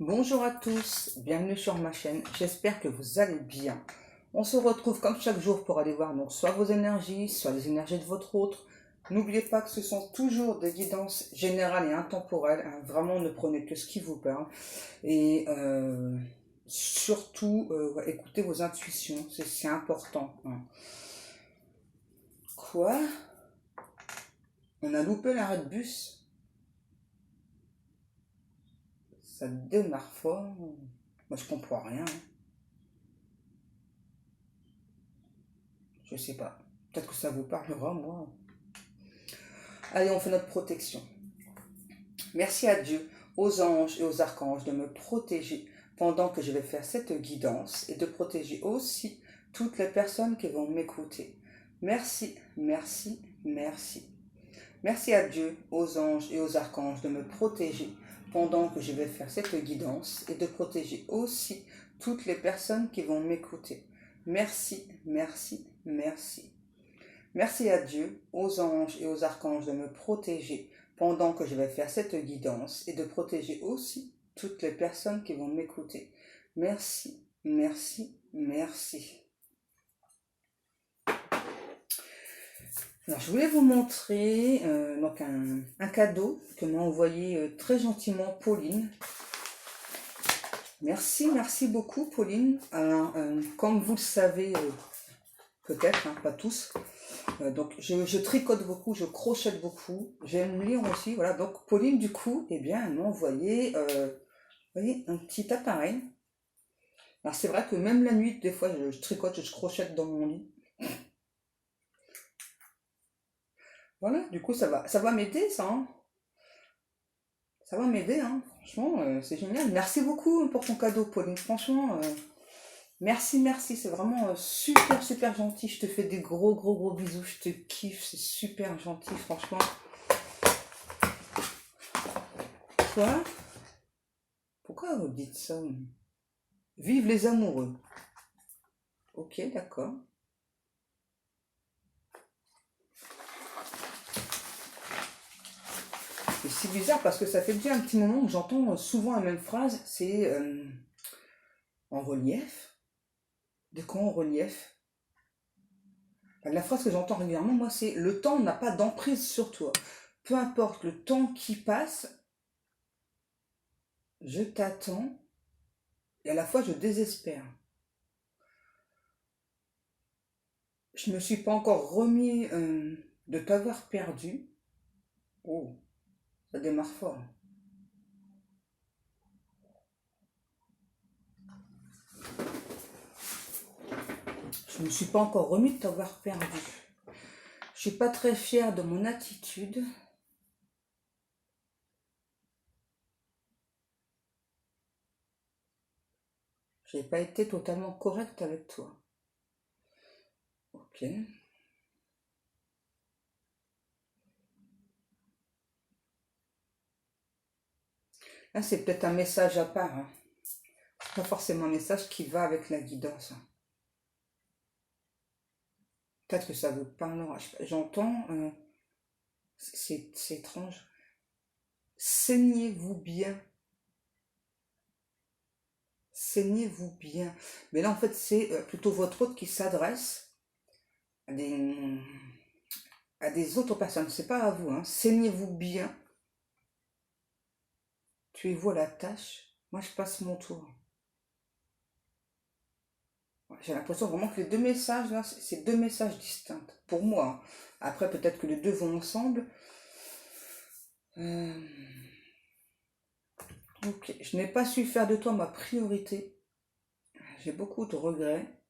Bonjour à tous, bienvenue sur ma chaîne, j'espère que vous allez bien. On se retrouve comme chaque jour pour aller voir donc soit vos énergies, soit les énergies de votre autre. N'oubliez pas que ce sont toujours des guidances générales et intemporelles, hein. Vraiment ne prenez que ce qui vous parle. Et surtout, écoutez vos intuitions, c'est important, hein. Quoi? On a loupé l'arrêt de bus? Ça démarre fort. Moi je comprends rien, hein. Je sais pas. Peut-être que ça vous parlera, moi. Allez, on fait notre protection. Merci à Dieu, aux anges et aux archanges de me protéger pendant que je vais faire cette guidance et de protéger aussi toutes les personnes qui vont m'écouter. Merci, merci, merci. Merci à Dieu, aux anges et aux archanges de me protéger pendant que je vais faire cette guidance et de protéger aussi toutes les personnes qui vont m'écouter. Merci, merci, merci. Merci à Dieu, aux anges et aux archanges de me protéger pendant que je vais faire cette guidance et de protéger aussi toutes les personnes qui vont m'écouter. Merci, merci, merci. Alors, je voulais vous montrer donc un cadeau que m'a envoyé très gentiment Pauline. Merci, merci beaucoup Pauline. Alors, comme vous le savez, peut-être, hein, pas tous, donc je tricote beaucoup, je crochette beaucoup, j'aime lire aussi, voilà. Donc Pauline du coup, eh bien, elle m'a envoyé, vous voyez, un petit appareil. Alors c'est vrai que même la nuit, des fois, je tricote, je crochette dans mon lit. Voilà, du coup ça va m'aider ça, hein. Ça va m'aider, hein. Franchement, c'est génial. Merci beaucoup pour ton cadeau, Pauline. Franchement, merci, merci, c'est vraiment super, super gentil. Je te fais des gros, gros, gros bisous. Je te kiffe, c'est super gentil, franchement. Quoi? Pourquoi vous dites ça? Vive les amoureux. Ok, d'accord. Et c'est bizarre parce que ça fait déjà un petit moment que j'entends souvent la même phrase, c'est en relief. De quoi en relief? Enfin, la phrase que j'entends régulièrement, moi, c'est le temps n'a pas d'emprise sur toi. Peu importe le temps qui passe, je t'attends et à la fois je désespère. Je me suis pas encore remis de t'avoir perdu. Oh, ça démarre fort. Je me suis pas encore remis de t'avoir perdu. Je suis pas très fière de mon attitude. J'ai pas été totalement correcte avec toi. Ok. Là, c'est peut-être un message à part, hein. Pas forcément un message qui va avec la guidance, hein. Peut-être que ça vous parlera. J'entends, c'est étrange. Saignez-vous bien. Saignez-vous bien. Mais là, en fait, c'est plutôt votre hôte qui s'adresse à des autres personnes. C'est pas à vous, hein. Saignez-vous bien. Tuez-vous à la tâche. Moi, je passe mon tour. J'ai l'impression vraiment que les deux messages, là, c'est deux messages distincts. Pour moi, hein. Après, peut-être que les deux vont ensemble. Euh, Ok, je n'ai pas su faire de toi ma priorité. J'ai beaucoup de regrets.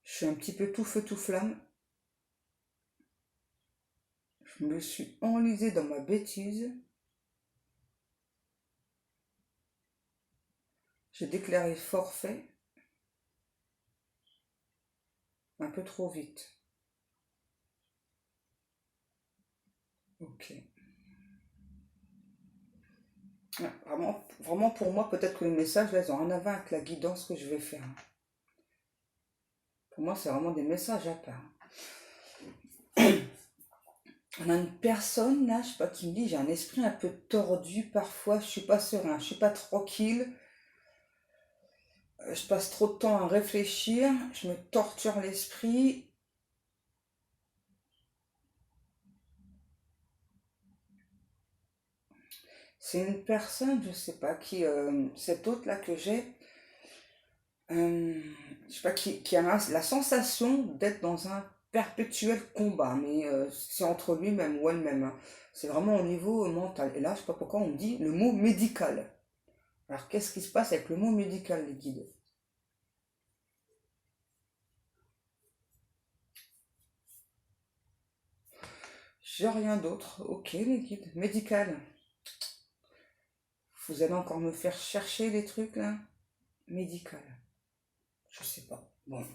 Je suis un petit peu tout feu tout flamme. Je me suis enlisée dans ma bêtise. J'ai déclaré forfait un peu trop vite. Ok. Ouais, vraiment, vraiment pour moi, peut-être que les messages, là, ils ont rien à voir avec la guidance que je vais faire. Pour moi, c'est vraiment des messages à part. On a une personne là, je sais pas, qui me dit j'ai un esprit un peu tordu parfois, je suis pas serein, je suis pas tranquille, je passe trop de temps à réfléchir, je me torture l'esprit. C'est une personne, je sais pas, qui, cette autre là que j'ai, euh, je sais pas, qui a la sensation d'être dans un perpétuel combat, mais c'est entre lui-même ou elle-même, hein. C'est vraiment au niveau mental. Et là, je sais pas pourquoi on me dit le mot médical. Alors, qu'est-ce qui se passe avec le mot médical, les guides? J'ai rien d'autre. Ok, les guides. Médical. Vous allez encore me faire chercher les trucs, là? Médical. Je sais pas. Bon.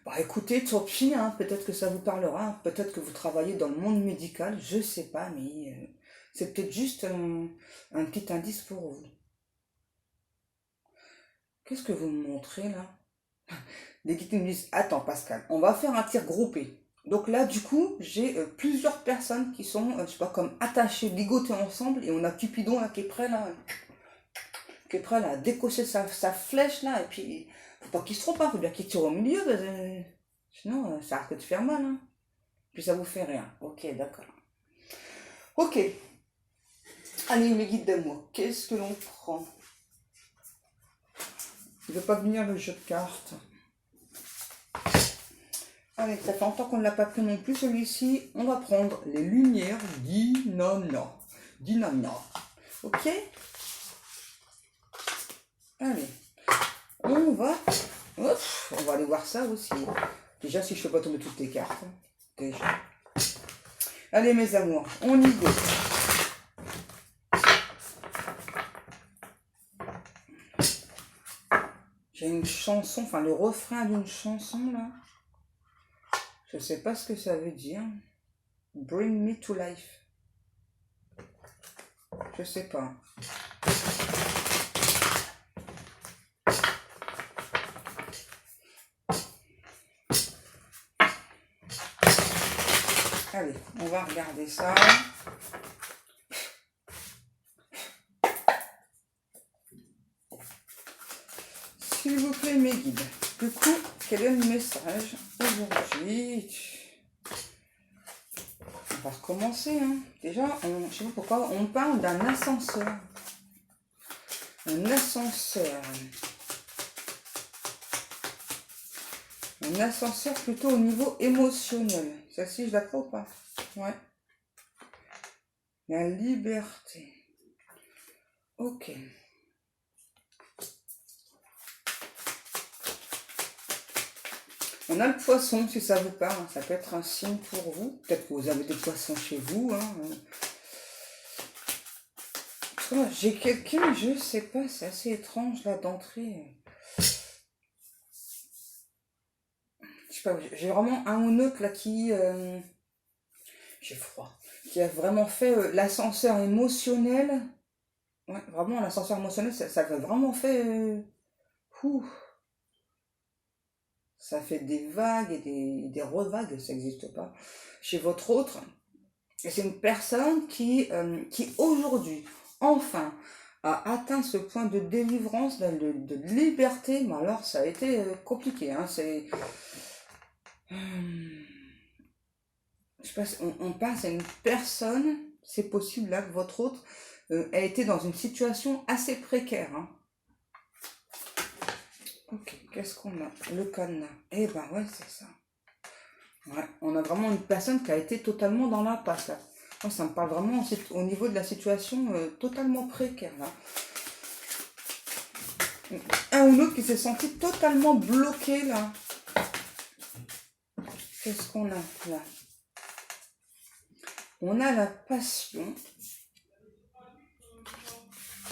Bah écoutez, tant pis, hein, peut-être que ça vous parlera, peut-être que vous travaillez dans le monde médical, je sais pas, mais c'est peut-être juste un petit indice pour vous. Qu'est-ce que vous me montrez là? Les guides me disent, attends Pascal, on va faire un tir groupé. Donc là, du coup, j'ai plusieurs personnes qui sont, je sais pas, comme attachées, ligotées ensemble, et on a Cupidon là qui est prêt là, à décocher sa flèche là, et puis faut pas qu'il se trompe, hein, faut bien qu'il tire au milieu, sinon ça risque de faire mal, hein. Puis ça vous fait rien. Ok, d'accord. Ok, allez mes guides d'amour, qu'est-ce que l'on prend? Il ne veut pas venir le jeu de cartes. Allez, ça fait longtemps qu'on ne l'a pas pris non plus celui-ci. On va prendre les lumières d'Inanna. D'Inanna. Ok? Allez, on va... Hop, on va aller voir ça aussi. Déjà, si je ne fais pas tomber toutes les cartes. Déjà. Allez mes amours, on y go. J'ai une chanson, enfin le refrain d'une chanson là. Je sais pas ce que ça veut dire. Bring me to life. Je sais pas. Allez, on va regarder ça. S'il vous plaît, mes guides. Du coup, quel est le message aujourd'hui? On va recommencer, hein. Déjà, je sais pas pourquoi, on parle d'un ascenseur. Un ascenseur. Un ascenseur plutôt au niveau émotionnel. Celle-ci, je la crois ou pas? Ouais. La liberté. Ok. On a le poisson, si ça vous parle. Ça peut être un signe pour vous. Peut-être que vous avez des poissons chez vous, hein. J'ai quelqu'un, je sais pas, c'est assez étrange là d'entrée. Je sais pas, j'ai vraiment un ou autre là qui... j'ai froid. Qui a vraiment fait l'ascenseur émotionnel. Ouais, vraiment, l'ascenseur émotionnel, ça a vraiment fait... ouh, ça fait des vagues et des revagues, ça n'existe pas. Chez votre autre, et c'est une personne qui aujourd'hui, enfin, a atteint ce point de délivrance, de liberté, mais alors ça a été compliqué, hein, c'est... je sais pas, on passe à une personne, c'est possible là que votre autre a été dans une situation assez précaire, hein. Ok, qu'est-ce qu'on a? Le cadenas. Eh ben ouais, c'est ça. Ouais, on a vraiment une personne qui a été totalement dans l'impasse là. Moi, ça me parle vraiment au niveau de la situation totalement précaire là. Un ou l'autre qui s'est senti totalement bloqué là. Qu'est-ce qu'on a là? On a la passion.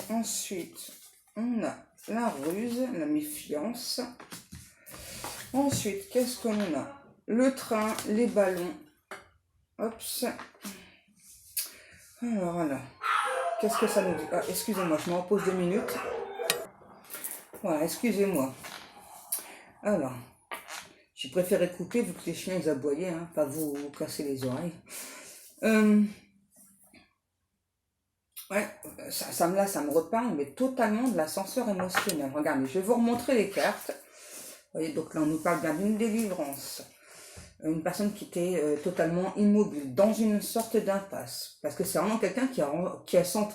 Ensuite, on a la ruse, la méfiance. Ensuite, qu'est-ce qu'on a? Le train, les ballons. Hop. Alors, qu'est-ce que ça nous dit? Ah, excusez-moi, je me repose 2 minutes. Voilà, excusez-moi. Alors, J'ai préféré couper vu que les chiens ils aboyaient, hein, pas vous casser les oreilles. Ouais, là, ça me reparle, mais totalement de l'ascenseur émotionnel. Regardez, je vais vous remontrer les cartes. Vous voyez, donc là, on nous parle bien d'une délivrance. Une personne qui était totalement immobile, dans une sorte d'impasse. Parce que c'est vraiment quelqu'un qui a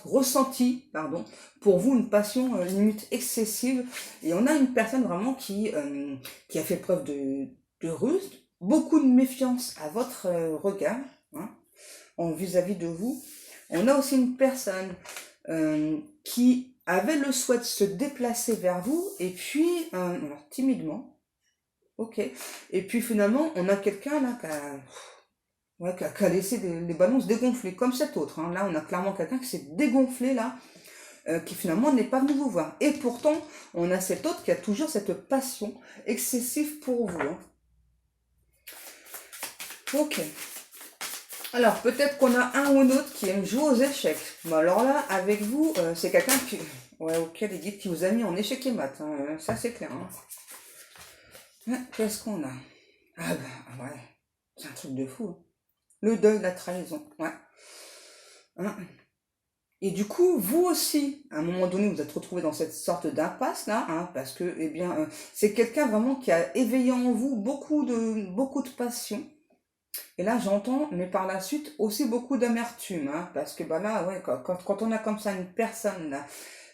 ressenti, pardon, pour vous une passion limite excessive. Et on a une personne vraiment qui a fait preuve de ruse, beaucoup de méfiance à votre regard, hein, en vis-à-vis de vous. On a aussi une personne qui avait le souhait de se déplacer vers vous, et puis, alors timidement, ok, et puis finalement, on a quelqu'un là qui a laissé les ballons se dégonfler, comme cet autre. Hein. Là, on a clairement quelqu'un qui s'est dégonflé là, qui finalement n'est pas venu vous voir. Et pourtant, on a cet autre qui a toujours cette passion excessive pour vous. Hein. Ok. Alors, peut-être qu'on a un ou l'autre qui aime jouer aux échecs. Mais alors là, avec vous, c'est quelqu'un qui... Ouais, ok, les guides qui vous a mis en échec et maths. Hein, ça, c'est clair. Hein. Ouais, qu'est-ce qu'on a? Ah bah, ouais. C'est un truc de fou. Le deuil, la trahison. Ouais. Hein. Et du coup, vous aussi, à un moment donné, vous êtes retrouvé dans cette sorte d'impasse là, hein, parce que, eh bien, c'est quelqu'un vraiment qui a éveillé en vous beaucoup de passion. Et là, j'entends, mais par la suite, aussi beaucoup d'amertume, hein, parce que bah là, ouais, quand on a comme ça une personne là,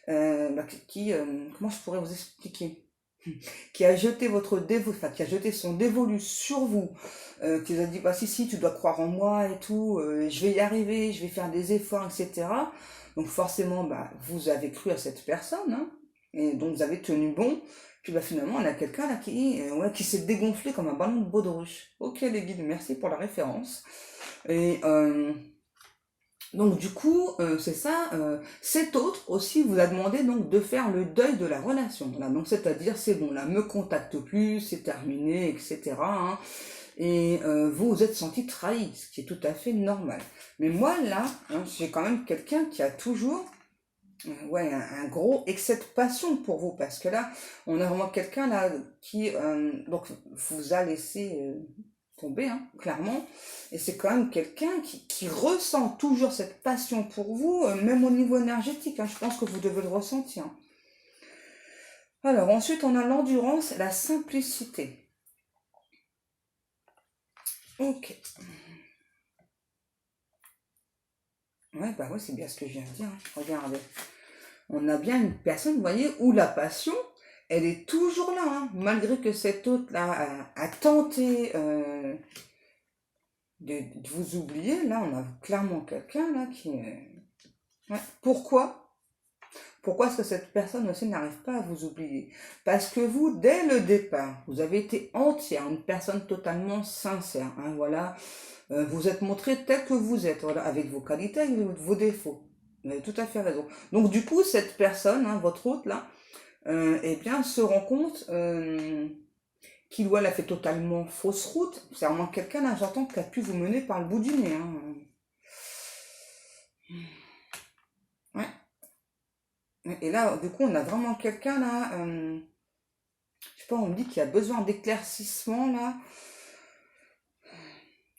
comment je pourrais vous expliquer, qui a jeté qui a jeté son dévolu sur vous, qui vous a dit, bah si, tu dois croire en moi et tout, je vais y arriver, je vais faire des efforts, etc. Donc forcément, bah, vous avez cru à cette personne, hein, et donc vous avez tenu bon. Puis bah, finalement, on a quelqu'un là qui s'est dégonflé comme un ballon de baudruche. Ok les guides, merci pour la référence. Et donc du coup, c'est ça. Cet autre aussi vous a demandé donc de faire le deuil de la relation. Voilà, donc c'est-à-dire c'est bon, là, me contacte plus, c'est terminé, etc. Hein. Et vous vous êtes senti trahi, ce qui est tout à fait normal. Mais moi là, hein, j'ai quand même quelqu'un qui a toujours ouais, un gros excès de passion pour vous, parce que là, on a vraiment quelqu'un là qui donc vous a laissé tomber, hein, clairement, et c'est quand même quelqu'un qui ressent toujours cette passion pour vous, même au niveau énergétique, hein, je pense que vous devez le ressentir. Alors ensuite, on a l'endurance, la simplicité. Ok. Ouais, bah ouais, c'est bien ce que je viens de dire, hein. Regardez. On a bien une personne, vous voyez, où la passion, elle est toujours là, hein, malgré que cet autre-là a tenté de vous oublier. Là, on a clairement quelqu'un là qui... Ouais. Pourquoi est-ce que cette personne aussi n'arrive pas à vous oublier? Parce que vous, dès le départ, vous avez été entière, une personne totalement sincère. Hein, voilà, vous êtes montré tel que vous êtes, voilà, avec vos qualités, avec vos défauts. Vous avez tout à fait raison. Donc du coup, cette personne, hein, votre hôte là, eh bien, se rend compte qu'il ou elle a fait totalement fausse route. C'est vraiment quelqu'un là, j'entends, qui a pu vous mener par le bout du nez. Hein. Ouais. Et là, du coup, on a vraiment quelqu'un là, je sais pas, on me dit qu'il y a besoin d'éclaircissement là.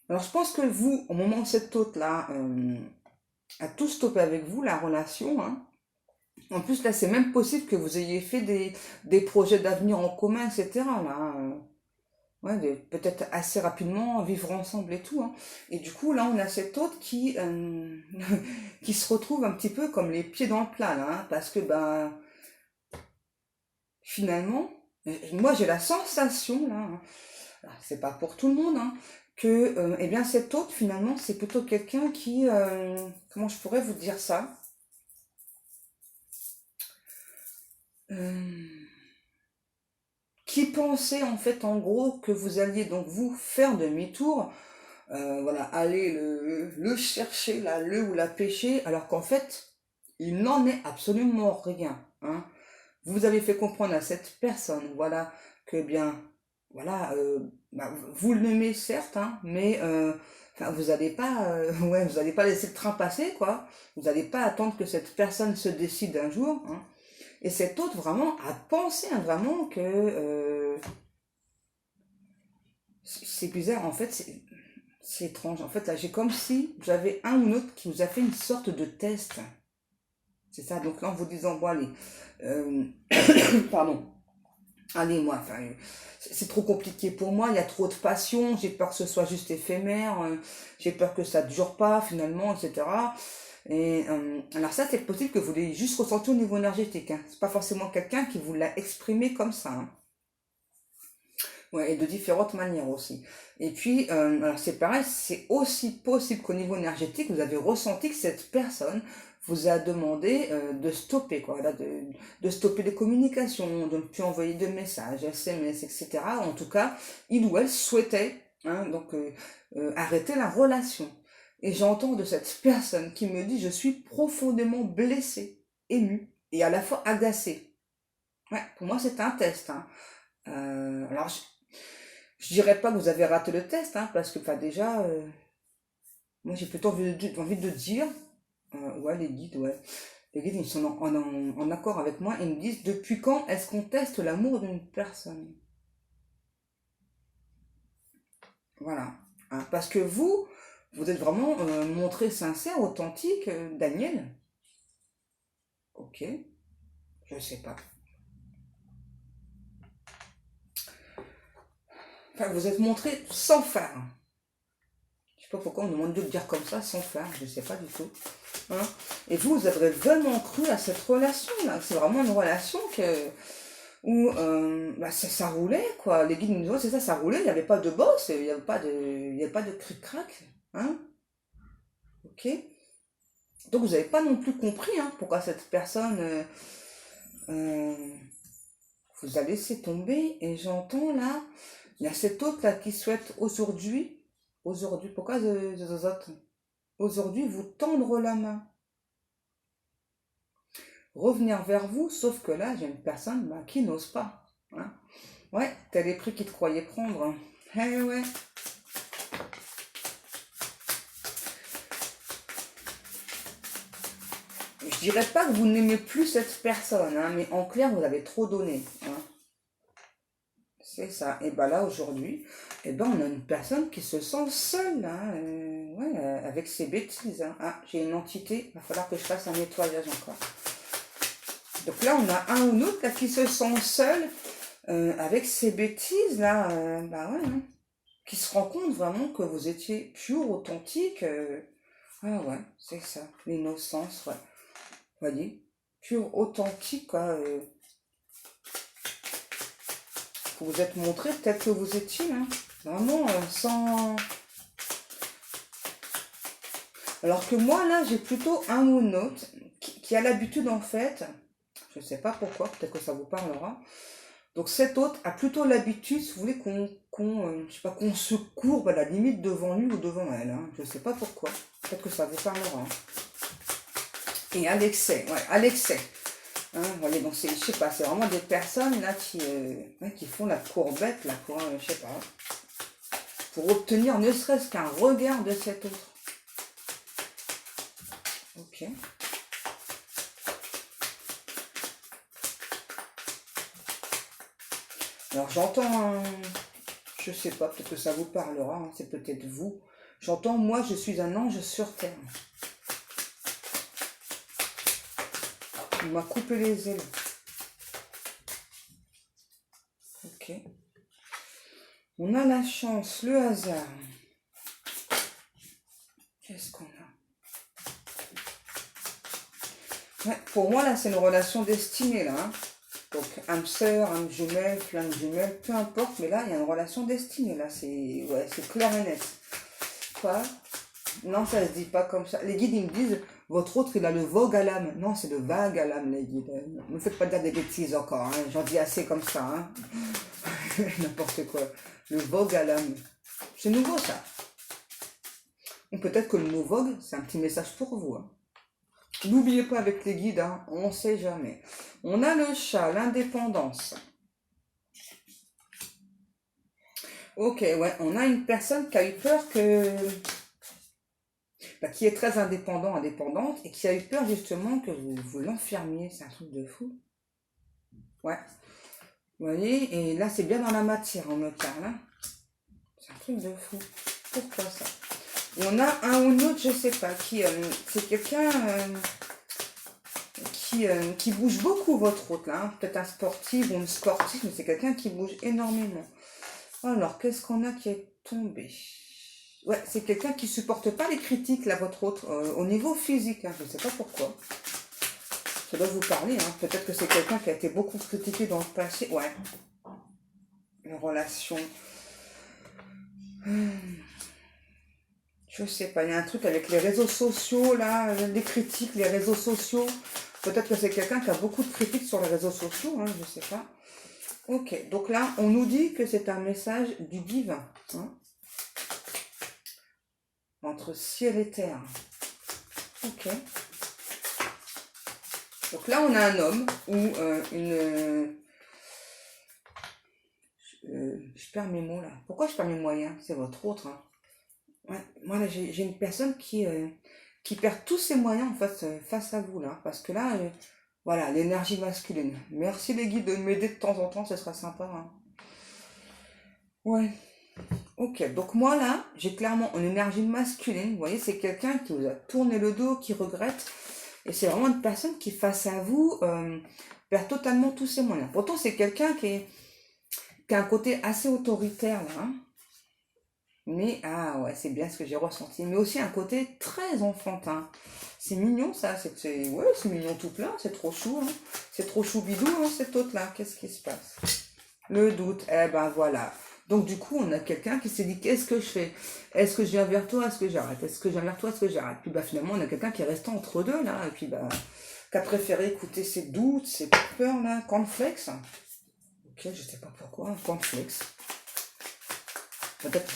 Alors je pense que vous, au moment où cet hôte là a tout stoppé avec vous, la relation, hein, en plus là c'est même possible que vous ayez fait des projets d'avenir en commun, etc. Là, ouais, peut-être assez rapidement vivre ensemble et tout. Hein. Et du coup là on a cet hôte qui se retrouve un petit peu comme les pieds dans le plat là, hein, parce que bah finalement, moi j'ai la sensation là, hein, c'est pas pour tout le monde, hein, que eh bien cet autre finalement c'est plutôt quelqu'un qui comment je pourrais vous dire ça, Euh, qui pensait en fait en gros que vous alliez donc vous faire demi-tour, voilà, aller le chercher là, le ou la pêcher, alors qu'en fait il n'en est absolument rien, hein. Vous avez fait comprendre à cette personne, voilà, que bien, voilà, bah, vous l'aimez certes, hein, mais enfin, vous n'allez pas, ouais, vous allez pas laisser le train passer, quoi. Vous n'allez pas attendre que cette personne se décide un jour, hein. Et cet autre vraiment a pensé, hein, vraiment que, c'est bizarre, en fait, c'est étrange. En fait, là, j'ai comme si j'avais un ou l'autre qui vous a fait une sorte de test. C'est ça, donc là, en vous disant, bon, allez, euh, pardon, allez, moi, enfin, c'est trop compliqué pour moi, il y a trop de passion, j'ai peur que ce soit juste éphémère, j'ai peur que ça ne dure pas, finalement, etc. Et alors ça, c'est possible que vous l'ayez juste ressenti au niveau énergétique, hein. C'est pas forcément quelqu'un qui vous l'a exprimé comme ça, hein. Ouais, et de différentes manières aussi. Et puis, alors c'est pareil, c'est aussi possible qu'au niveau énergétique, vous avez ressenti que cette personne vous a demandé de stopper, quoi, là, de stopper les communications, de ne plus envoyer de messages, SMS, etc. En tout cas, il ou elle souhaitait, hein, donc arrêter la relation. Et j'entends de cette personne qui me dit, je suis profondément blessée, émue et à la fois agacée. Ouais, pour moi, c'est un test, hein. Alors, je dirais pas que vous avez raté le test, hein, parce que, enfin, déjà, moi, j'ai plutôt envie de dire, ouais, les guides, ouais. Les guides, ils sont en accord avec moi, ils me disent, depuis quand est-ce qu'on teste l'amour d'une personne? Voilà. Hein, parce que vous êtes vraiment montré sincère, authentique, Daniel. Ok, je sais pas. Enfin, vous êtes montré sans faire. Je sais pas pourquoi on me demande de le dire comme ça, sans faire, je sais pas du tout. Hein. Et vous avez vraiment cru à cette relation-là. C'est vraiment une relation où bah, ça roulait, quoi. Les guides nous disaient, c'est ça, ça roulait, il n'y avait pas de boss, il y avait pas de cric-crac. Hein. Ok. Donc vous n'avez pas non plus compris hein, pourquoi cette personne euh, vous a laissé tomber. Et j'entends là, il y a cet autre là qui souhaite aujourd'hui, pourquoi aujourd'hui vous tendre la main, revenir vers vous, sauf que là, j'ai une personne bah, qui n'ose pas. Hein. Ouais, t'as les prix qu'il te croyait prendre. Eh ouais. Je dirais pas que vous n'aimez plus cette personne, hein, mais en clair, vous avez trop donné. Hein. C'est ça. Et ben là, aujourd'hui, eh ben, on a une personne qui se sent seule, hein, ouais, avec ses bêtises. Hein. Ah, j'ai une entité, il va falloir que je fasse un nettoyage encore. Donc là, on a un ou l'autre là, qui se sent seul avec ses bêtises, là, bah ouais, hein, qui se rend compte vraiment que vous étiez pur, authentique. Ah ouais, c'est ça, l'innocence, ouais. Vous voyez, pur, authentique, quoi. Vous vous êtes montré tel que vous étiez, hein. Vraiment, sans... Alors que moi, là, j'ai plutôt un ou une autre qui a l'habitude, en fait, je ne sais pas pourquoi, peut-être que ça vous parlera. Donc cet autre a plutôt l'habitude, si vous voulez, je sais pas, qu'on se courbe à la limite devant lui ou devant elle. Hein. Je ne sais pas pourquoi. Peut-être que ça vous parlera. Hein. Et à l'excès, ouais, à l'excès. Hein, vous voyez, donc je sais pas, c'est vraiment des personnes là qui font la courbette là, pour, je sais pas, pour obtenir ne serait-ce qu'un regard de cet autre. Ok. Alors j'entends, je sais pas, peut-être que ça vous parlera, hein, c'est peut-être vous. J'entends, moi je suis un ange sur terre. Il m'a coupé les ailes. Ok. On a la chance, le hasard. Qu'est-ce qu'on a? Ouais, pour moi, là, c'est une relation destinée, là. Hein. Donc, âme sœur, âme jumelle, flamme jumelle, peu importe, mais là, il y a une relation destinée, là. C'est clair et net. Quoi? Non, ça se dit pas comme ça. Les guides, ils me disent, votre autre, il a le vogue à l'âme. Non, c'est le vague à l'âme, les guides. Ne me faites pas dire des bêtises encore, hein. J'en dis assez comme ça, hein. N'importe quoi. Le vogue à l'âme. C'est nouveau, ça. Ou peut-être que le mot vogue, c'est un petit message pour vous, hein. N'oubliez pas avec les guides, hein, on ne sait jamais. On a le chat, l'indépendance. Ok, ouais, on a une personne qui a eu peur qui est très indépendante, et qui a eu peur justement que vous l'enfermiez. C'est un truc de fou. Ouais. Vous voyez, et là c'est bien dans la matière, on me parle. Hein. C'est un truc de fou. Pourquoi ça? Il y en a un ou l'autre, je sais pas, qui c'est quelqu'un qui bouge beaucoup, votre hôte, là. Hein. Peut-être un sportif ou une sportive, mais c'est quelqu'un qui bouge énormément. Alors, qu'est-ce qu'on a qui est tombé? Ouais, c'est quelqu'un qui supporte pas les critiques, là, votre hôte, au niveau physique. Hein. Je ne sais pas pourquoi. Ça doit vous parler. Hein. Peut-être que c'est quelqu'un qui a été beaucoup critiqué dans le passé. Ouais. Une relation. Je sais pas, il y a un truc avec les réseaux sociaux, là, les critiques, les réseaux sociaux. Peut-être que c'est quelqu'un qui a beaucoup de critiques sur les réseaux sociaux, hein, je sais pas. Ok, donc là, on nous dit que c'est un message du divin. Hein, entre ciel et terre. Ok. Donc là, on a un homme ou une... je perds mes mots, là. Pourquoi je perds mes moyens? C'est votre autre, hein. Ouais, moi, là, j'ai une personne qui perd tous ses moyens, en fait, face à vous, là. Parce que là, voilà, l'énergie masculine. Merci les guides de m'aider de temps en temps, ce sera sympa. Hein. Ouais. Ok, donc moi là, j'ai clairement une énergie masculine. Vous voyez, c'est quelqu'un qui vous a tourné le dos, qui regrette. Et c'est vraiment une personne qui, face à vous, perd totalement tous ses moyens. Pourtant, c'est quelqu'un qui a un côté assez autoritaire, là. Hein. Mais, ah ouais, c'est bien ce que j'ai ressenti. Mais aussi un côté très enfantin. C'est mignon, ça. Ouais, c'est mignon tout plein. C'est trop chou. Hein. C'est trop chou bidou, hein, cet autre-là. Qu'est-ce qui se passe? Le doute. Eh ben, voilà. Donc, du coup, on a quelqu'un qui s'est dit, qu'est-ce que je fais? Est-ce que je viens vers toi? Est-ce que j'arrête? Est-ce que je viens vers toi? Est-ce que j'arrête? Puis, bah, finalement, on a quelqu'un qui est resté entre deux, là. Et puis, bah, qui a préféré écouter ses doutes, ses peurs, là. Cornflakes. Ok, je sais pas pourquoi. Cornflakes. Peut-être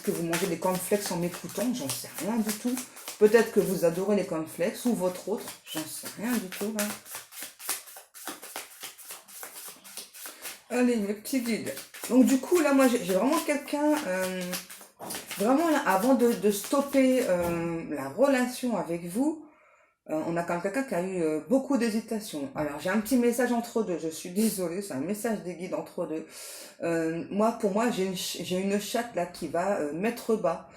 que vous mangez des cornflakes en m'écoutant, j'en sais rien du tout. Peut-être que vous adorez les cornflakes ou votre autre, j'en sais rien du tout. Là. Allez, mes petits guides. Donc du coup, là, moi, j'ai vraiment quelqu'un, vraiment là, avant de stopper la relation avec vous, on a quand même quelqu'un qui a eu beaucoup d'hésitation. Alors, j'ai un petit message entre deux, je suis désolée, c'est un message des guides entre deux. Pour moi, j'ai une chatte là qui va mettre bas.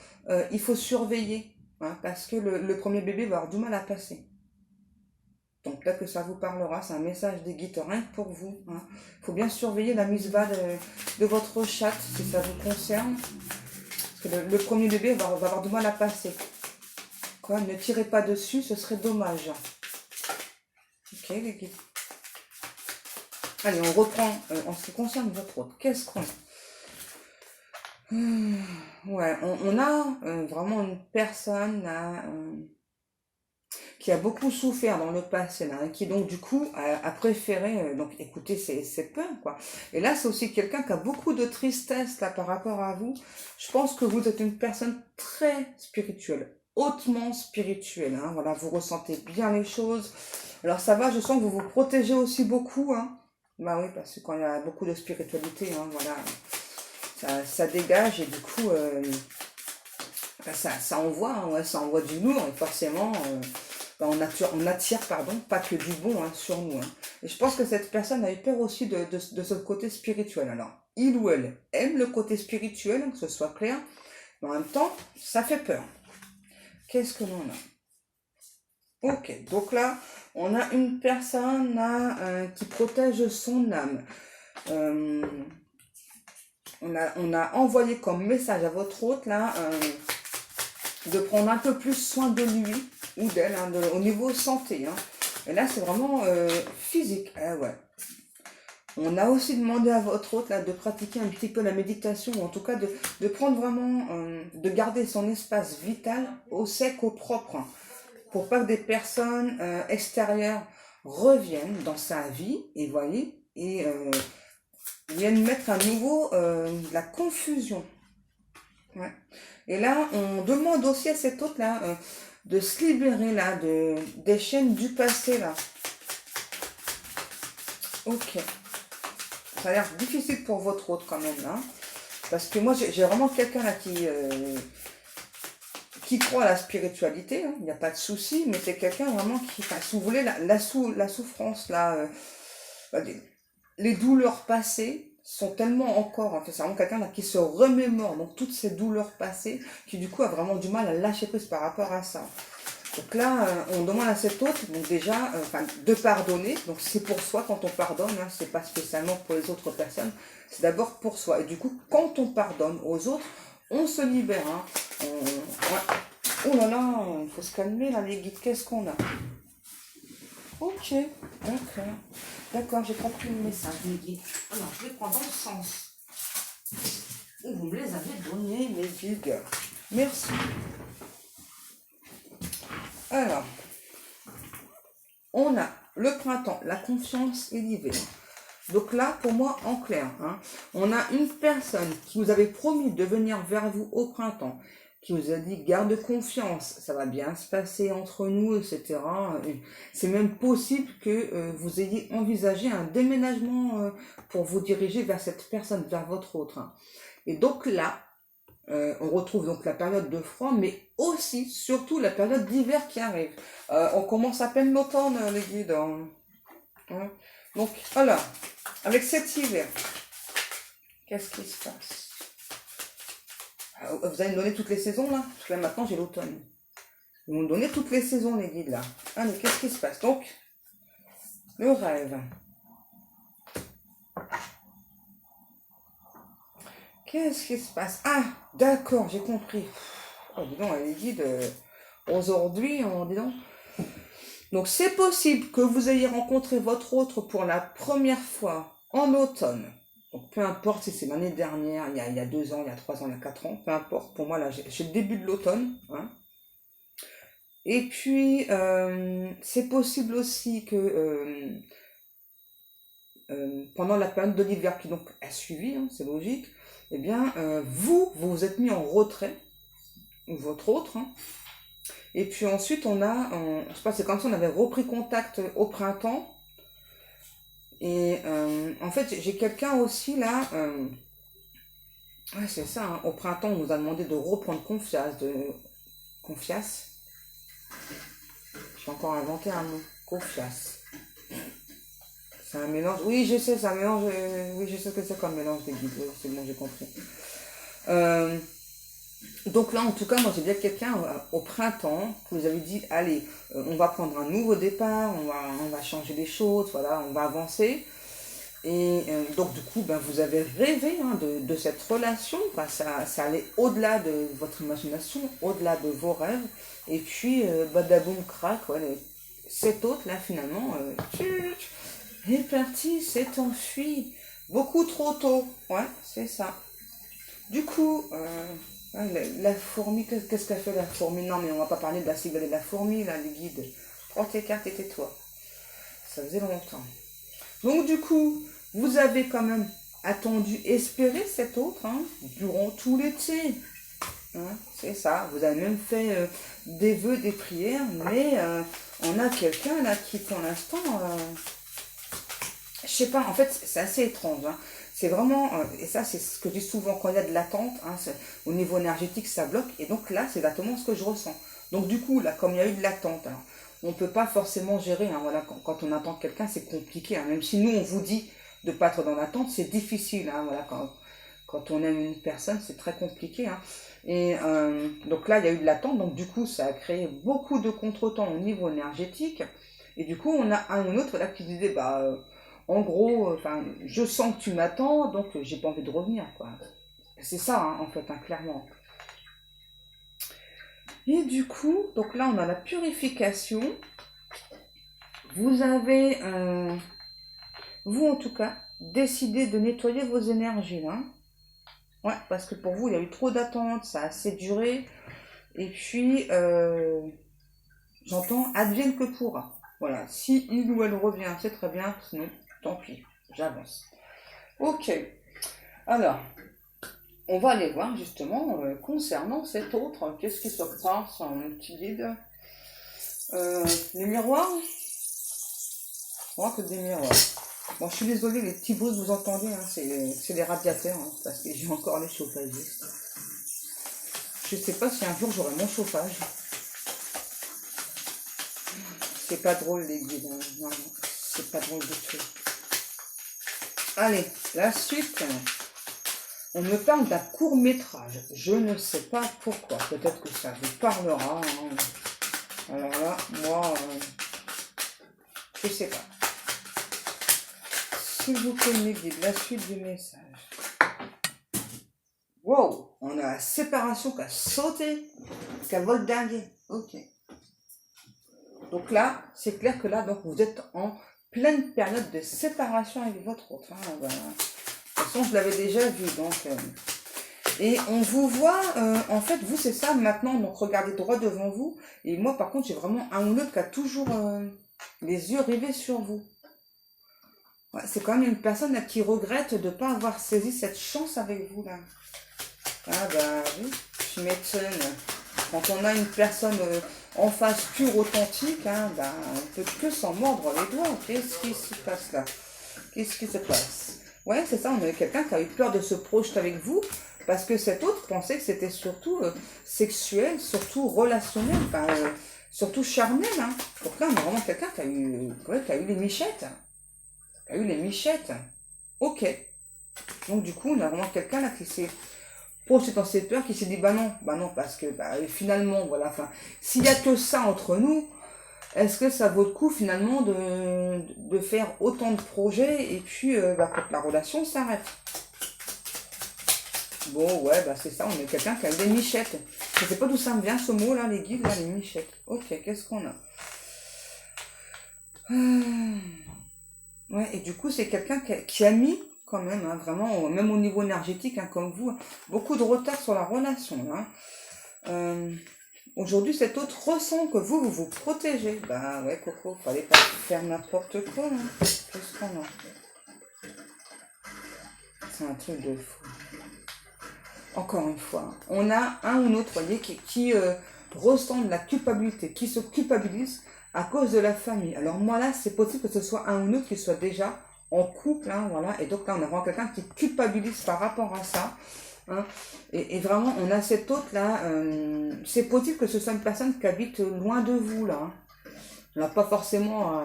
Il faut surveiller, hein, parce que le premier bébé va avoir du mal à passer. Donc peut-être que ça vous parlera, c'est un message des guides, rien que pour vous. Hein. Il faut bien surveiller la mise bas de votre chatte, si ça vous concerne. Parce que le premier bébé va avoir du mal à passer. Quoi, ne tirez pas dessus, ce serait dommage. Ok les guides. Allez, on reprend en ce qui concerne votre autre. Qu'est-ce qu'on a? Ouais, on a vraiment une personne là, qui a beaucoup souffert dans le passé, là, hein, qui donc du coup a préféré donc écouter ses peurs, quoi. Et là, c'est aussi quelqu'un qui a beaucoup de tristesse là par rapport à vous. Je pense que vous êtes une personne très spirituelle, hautement spirituelle. Hein, voilà, vous ressentez bien les choses. Alors ça va, je sens que vous vous protégez aussi beaucoup. Hein. Bah oui, parce que quand il y a beaucoup de spiritualité, hein, voilà, ça dégage et du coup, ça envoie, hein, ouais, ça envoie du lourd et forcément, on attire, pardon, pas que du bon hein, sur nous. Hein. Et je pense que cette personne a eu peur aussi de ce côté spirituel. Alors, il ou elle aime le côté spirituel, hein, que ce soit clair, mais en même temps, ça fait peur. Qu'est-ce que l'on a? Ok, donc là, on a une personne là, qui protège son âme. On a envoyé comme message à votre hôte là, de prendre un peu plus soin de lui ou d'elle, hein, au niveau santé. Hein. Et là, c'est vraiment physique. Ouais. On a aussi demandé à votre hôte là, de pratiquer un petit peu la méditation, ou en tout cas de prendre vraiment, de garder son espace vital au sec, au propre, hein, pour pas que des personnes extérieures reviennent dans sa vie, et voyez, et viennent mettre à nouveau de la confusion. Ouais. Et là, on demande aussi à cet hôte là de se libérer là des chaînes du passé là. Ok. Ça a l'air difficile pour votre hôte quand même là. Parce que moi, j'ai vraiment quelqu'un là qui croit à la spiritualité. Hein. Il n'y a pas de souci, mais c'est quelqu'un vraiment qui, enfin, si vous voulez, la souffrance là, les douleurs passées, sont tellement encore, en fait, c'est vraiment quelqu'un là qui se remémore donc toutes ces douleurs passées, qui du coup a vraiment du mal à lâcher prise par rapport à ça. Donc là, on demande à cet autre, donc déjà, de pardonner. Donc c'est pour soi quand on pardonne, hein, c'est pas spécialement pour les autres personnes, c'est d'abord pour soi. Et du coup, quand on pardonne aux autres, on se libère. Hein. Ouais. Oh là là, il faut se calmer là les guides, qu'est-ce qu'on a? Ok, d'accord. D'accord, j'ai compris le message, les guides. Alors, je vais prendre dans le sens où vous me les avez donnés, mes guides. Merci. Alors, on a le printemps, la confiance et l'hiver. Donc là, pour moi, en clair, hein, on a une personne qui vous avait promis de venir vers vous au printemps, qui vous a dit garde confiance, ça va bien se passer entre nous, etc. C'est même possible que vous ayez envisagé un déménagement pour vous diriger vers cette personne, vers votre autre. Hein. Et donc là, on retrouve donc la période de froid, mais aussi, surtout, la période d'hiver qui arrive. On commence à peine l'automne, les guides. Hein. Hein. Donc, alors, avec cet hiver, qu'est-ce qui se passe? Vous allez me donner toutes les saisons, là? Parce que là, maintenant, j'ai l'automne. Vous me donnez toutes les saisons, les guides, là. Allez, qu'est-ce qui se passe? Donc, le rêve. Qu'est-ce qui se passe? Ah, d'accord, j'ai compris. Oh, dis donc, les guides, aujourd'hui, dis donc. Donc, c'est possible que vous ayez rencontré votre autre pour la première fois en automne. Donc, peu importe si c'est l'année dernière, il y a 2 ans, il y a 3 ans, il y a 4 ans, peu importe. Pour moi, là, j'ai le début de l'automne. Hein. Et puis, c'est possible aussi que pendant la période de l'hiver qui donc a suivi, hein, c'est logique, eh bien, vous vous êtes mis en retrait, ou votre autre, hein. Et puis ensuite, je sais pas, c'est comme si on avait repris contact au printemps. Et en fait, j'ai quelqu'un aussi là, ouais, c'est ça, hein, au printemps, on nous a demandé de reprendre confiance. J'ai encore inventé un mot, confiance. C'est un mélange, oui, je sais, c'est un mélange, oui, je sais ce que c'est comme mélange des guides, oui, c'est bon, j'ai compris. Donc là, en tout cas, moi j'ai bien quelqu'un au printemps qui vous avait dit, allez, on va prendre un nouveau départ, on va changer les choses, voilà, on va avancer. Et donc du coup, ben, vous avez rêvé hein, de cette relation, ben, ça allait au-delà de votre imagination, au-delà de vos rêves. Et puis, badaboum, crac, ouais, cet autre là finalement est parti, s'est enfui, beaucoup trop tôt, ouais, c'est ça. Du coup, la fourmi, qu'est-ce qu'a fait la fourmi? Non, mais on va pas parler de la cigale et de la fourmi, là, les guides. Prends tes cartes et tais-toi. Ça faisait longtemps. Donc, du coup, vous avez quand même attendu, espéré cet autre, hein, durant tout l'été. Hein, c'est ça. Vous avez même fait des vœux, des prières, mais on a quelqu'un, là, qui, pour l'instant, je sais pas, en fait, c'est assez étrange, hein. C'est vraiment, et ça c'est ce que je dis souvent quand il y a de l'attente, hein, au niveau énergétique ça bloque, et donc là c'est exactement ce que je ressens. Donc du coup, là, comme il y a eu de l'attente, alors, on ne peut pas forcément gérer, hein, voilà, quand on attend quelqu'un c'est compliqué, hein, même si nous on vous dit de ne pas être dans l'attente, c'est difficile, hein, voilà, quand on aime une personne c'est très compliqué. Hein. Et donc là il y a eu de l'attente, donc du coup ça a créé beaucoup de contretemps au niveau énergétique, et du coup on a un ou autre là qui disait, bah... en gros, je sens que tu m'attends, donc j'ai pas envie de revenir, quoi. C'est ça, hein, en fait, hein, clairement. Et du coup, donc là, on a la purification. Vous avez, vous en tout cas, décidé de nettoyer vos énergies, là. Ouais, parce que pour vous, il y a eu trop d'attentes, ça a assez duré. Et puis, j'entends, advienne que pourra. Voilà, si il ou elle revient, c'est très bien, sinon, tant pis, j'avance. Ok, alors, on va aller voir justement concernant cet autre, qu'est-ce qui se passe en petit guide. Les miroirs, on voit que des miroirs. Bon, je suis désolée, les petits bruits que vous entendez, hein, c'est les radiateurs, hein, parce que j'ai encore les chauffagistes. Je sais pas si un jour j'aurai mon chauffage. C'est pas drôle les guides, hein. Non, c'est pas drôle du tout. Allez, la suite. On me parle d'un court-métrage. Je ne sais pas pourquoi. Peut-être que ça vous parlera. Hein. Alors là, moi, je sais pas. S'il vous plaît, mes guides, la suite du message. Wow, on a la séparation qui a sauté, qui a volé dingue. Ok. Donc là, c'est clair que là, donc, vous êtes en pleine période de séparation avec votre autre. Hein, voilà. De toute façon, je l'avais déjà vu. Donc, et on vous voit, en fait, vous, c'est ça maintenant. Donc, regardez droit devant vous. Et moi, par contre, j'ai vraiment un ou l'autre qui a toujours les yeux rivés sur vous. Ouais, c'est quand même une personne là, qui regrette de ne pas avoir saisi cette chance avec vous, là. Ah bah oui, je m'étonne. Quand on a une personne en face pure, authentique, hein, bah, on ne peut que s'en mordre les doigts. Qu'est-ce qui se passe là? Qu'est-ce qui se passe? Ouais, c'est ça, on a quelqu'un qui a eu peur de se projeter avec vous, parce que cet autre pensait que c'était surtout sexuel, surtout relationnel, enfin, surtout charnel. Hein. Donc là, on a vraiment quelqu'un qui a eu les michettes. Qui a eu les michettes. Ok. Donc du coup, on a vraiment quelqu'un là qui s'est projeté dans ses peurs, qui s'est dit bah non, parce que bah, finalement, voilà, enfin, s'il n'y a que ça entre nous, est-ce que ça vaut le coup finalement de faire autant de projets et puis bah, quand la relation s'arrête? Bon, ouais, bah c'est ça, on est quelqu'un qui a des michettes. Je sais pas d'où ça me vient ce mot là, les guides, là, les michettes. Ok, qu'est-ce qu'on a? Ouais, et du coup, c'est quelqu'un qui a mis quand même, hein, vraiment, même au niveau énergétique, hein, comme vous, beaucoup de retard sur la relation. Hein. Aujourd'hui, cet autre ressent que vous protégez. Bah ouais, Coco, fallait pas faire n'importe quoi. Hein. Qu'est-ce qu'on a? C'est un truc de fou. Encore une fois, on a un ou l'autre, voyez, qui ressent de la culpabilité, qui se culpabilise à cause de la famille. Alors moi là, c'est possible que ce soit un ou l'autre qui soit déjà en couple, hein, voilà. Et donc là, on a vraiment quelqu'un qui culpabilise par rapport à ça. Hein. Et vraiment, on a cet autre là, c'est possible que ce soit une personne qui habite loin de vous là. Hein. On n'a pas forcément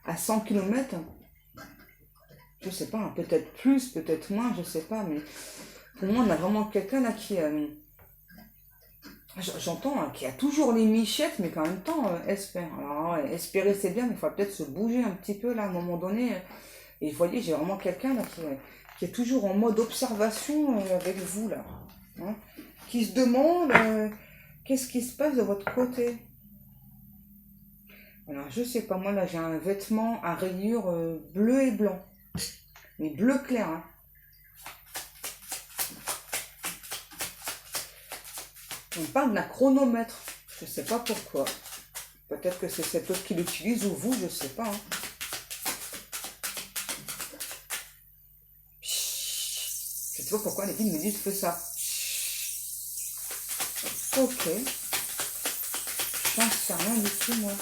à 100 km. Je sais pas, hein, peut-être plus, peut-être moins, je sais pas, mais pour moi, on a vraiment quelqu'un là qui... j'entends hein, qui a toujours les michettes, mais qu'en même temps, espère. Alors, ouais, espérer, c'est bien, mais il faut peut-être se bouger un petit peu là, à un moment donné. Et vous voyez, j'ai vraiment quelqu'un là qui est toujours en mode observation avec vous là. Hein, qui se demande qu'est-ce qui se passe de votre côté. Alors, je sais pas, moi là, j'ai un vêtement à rayures bleu et blanc. Mais bleu clair, hein. On parle d'un chronomètre. Je sais pas pourquoi. Peut-être que c'est cet autre qui l'utilise ou vous, je sais pas. Hein. Je sais pas pourquoi les filles me disent que ça. Ok. J'en sais rien du tout, moi.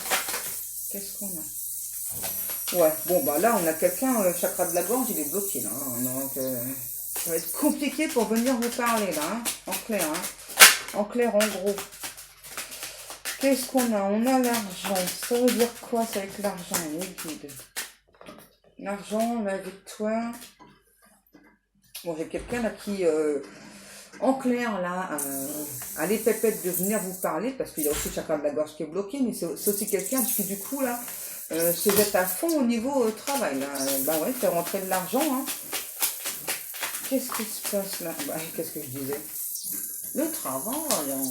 Qu'est-ce qu'on a? Ouais, bon, bah là, on a quelqu'un, le chakra de la gorge, il est bloqué, là. Hein. Donc, ça va être compliqué pour venir vous parler, là. Hein. En clair, hein. En clair, en gros. Qu'est-ce qu'on a? On a l'argent. Ça veut dire quoi, ça, avec l'argent, les guides? L'argent, la victoire. Bon, j'ai quelqu'un là qui, en clair, là, a les pépettes de venir vous parler, parce qu'il y a aussi le chakra de la gorge qui est bloqué, mais c'est aussi quelqu'un qui, du coup, là, se jette à fond au niveau travail. Là. Bah ouais, faire rentrer de l'argent. Hein. Qu'est-ce qui se passe là? Bah, qu'est-ce que je disais? Le travail. Hein.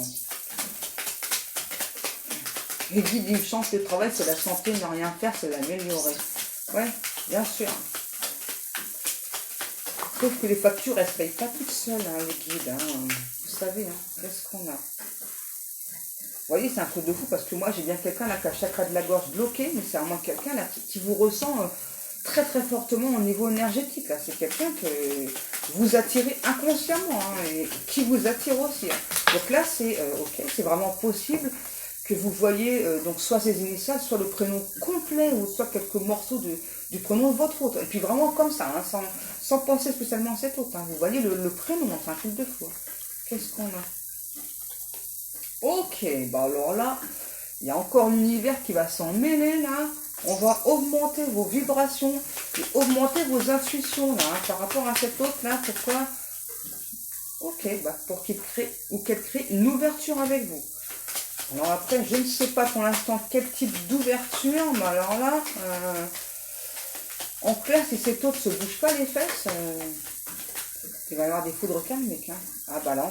Il dit d'une chance, le travail, c'est la santé, ne rien faire, c'est l'améliorer. Ouais, bien sûr. Sauf que les factures, elles ne se payent pas toutes seules, hein, les guides. Hein. Vous savez, hein, qu'est-ce qu'on a? Vous voyez, c'est un truc de fou, parce que moi, j'ai bien quelqu'un là qui a le chakra de la gorge bloqué, mais c'est vraiment quelqu'un là qui vous ressent très très fortement au niveau énergétique. Là. C'est quelqu'un que vous attirez inconsciemment, hein, et qui vous attire aussi. Hein. Donc là, c'est ok, c'est vraiment possible que vous voyez donc soit ses initiales, soit le prénom complet, ou soit quelques morceaux du prénom de votre autre. Et puis vraiment comme ça, hein, sans penser spécialement à cet autre. Hein. Vous voyez le prénom, c'est un truc de fou. Qu'est-ce qu'on a? Ok, bah alors là, il y a encore l'univers qui va s'en mêler là. On va augmenter vos vibrations et augmenter vos intuitions là, hein, par rapport à cet autre là. Pourquoi? Ok, bah, pour qu'il crée ou qu'elle crée une ouverture avec vous. Alors après, je ne sais pas pour l'instant quel type d'ouverture, mais alors là, en clair, si cet autre se bouge pas les fesses, il va y avoir des foudres karmiques. Hein. Ah bah là,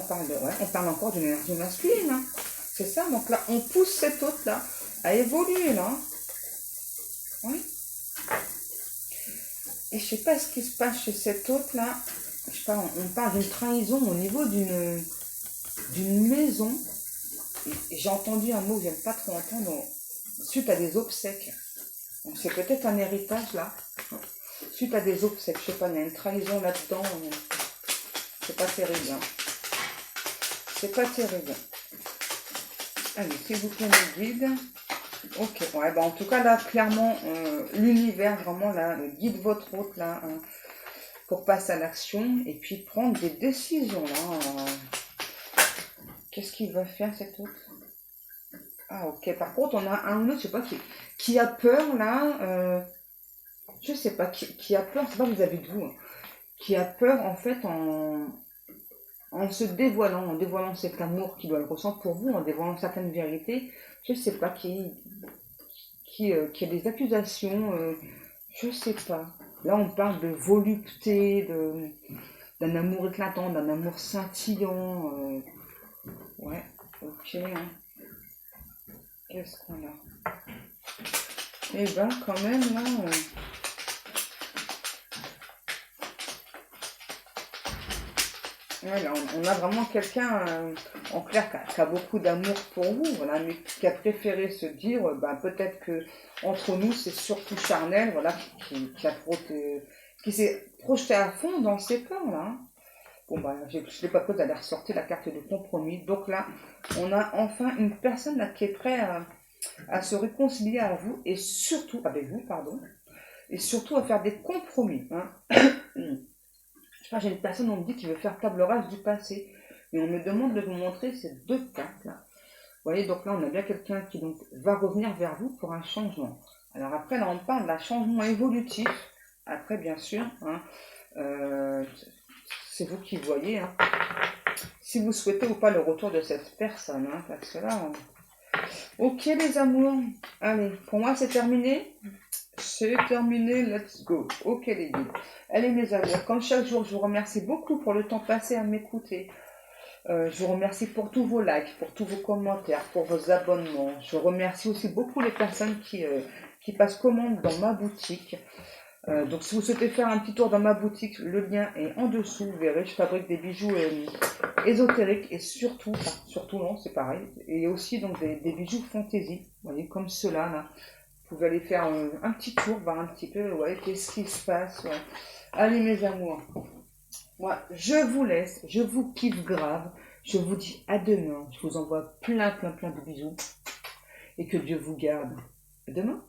on parle encore d'une énergie masculine. Hein. C'est ça, donc là, on pousse cet autre là à évoluer là. Oui. Et je sais pas ce qui se passe chez cet autre là. Je sais pas, on parle d'une trahison au niveau d'une maison. J'ai entendu un mot que j'aime pas trop entendre, suite à des obsèques. C'est peut-être un héritage là. Suite à des obsèques, je sais pas, il y a une trahison là-dedans. C'est pas terrible. Hein. C'est pas terrible. Allez, s'il vous plaît, mes guides. Ok, ouais, bah en tout cas là, clairement, l'univers vraiment là, guide votre hôte là, hein, pour passer à l'action et puis prendre des décisions là. Qu'est-ce qu'il va faire cet autre? Ah ok, par contre on a un autre, je sais pas, qui a peur là, je sais pas, qui a peur, c'est pas vis-à-vis de vous, hein, qui a peur en fait en se dévoilant, en dévoilant cet amour qu'il doit le ressentir pour vous, en dévoilant certaines vérités, je sais pas, qui a des accusations, je sais pas. Là on parle de volupté, d'un amour éclatant, d'un amour scintillant, ouais, ok, hein. Qu'est-ce qu'on a? Eh ben, quand même, là... Ouais, là, on a vraiment quelqu'un, en clair, qui a beaucoup d'amour pour vous, voilà, mais qui a préféré se dire, bah, peut-être que entre nous, c'est surtout charnel, voilà, qui s'est projeté à fond dans ses peurs, là. Hein. Bon, bah, je n'ai pas peur d'aller ressortir la carte de compromis. Donc là, on a enfin une personne là, qui est prête à se réconcilier à vous et surtout avec vous, pardon, et surtout à faire des compromis. Hein. Je sais pas, j'ai une personne, on me dit, qui veut faire table rase du passé, et on me demande de vous montrer ces deux cartes là. Vous voyez, donc là, on a bien quelqu'un qui donc va revenir vers vous pour un changement. Alors après, là, on parle d'un changement évolutif. Après, bien sûr, hein, c'est vous qui voyez. Hein. Si vous souhaitez ou pas le retour de cette personne, hein, parce que là, ok les amours, allez, pour moi c'est terminé. C'est terminé, let's go. Ok les guides. Allez mes amours, comme chaque jour, je vous remercie beaucoup pour le temps passé à m'écouter. Je vous remercie pour tous vos likes, pour tous vos commentaires, pour vos abonnements. Je remercie aussi beaucoup les personnes qui passent commande dans ma boutique. Donc si vous souhaitez faire un petit tour dans ma boutique, le lien est en dessous, vous verrez, je fabrique des bijoux ésotériques et surtout non, c'est pareil, et aussi donc des bijoux fantaisie, vous voyez, comme ceux-là, là. Vous pouvez aller faire un petit tour, voir un petit peu, ouais, qu'est-ce qui se passe, ouais. Allez mes amours, moi je vous laisse, je vous kiffe grave, je vous dis à demain, je vous envoie plein de bisous, et que Dieu vous garde. À demain.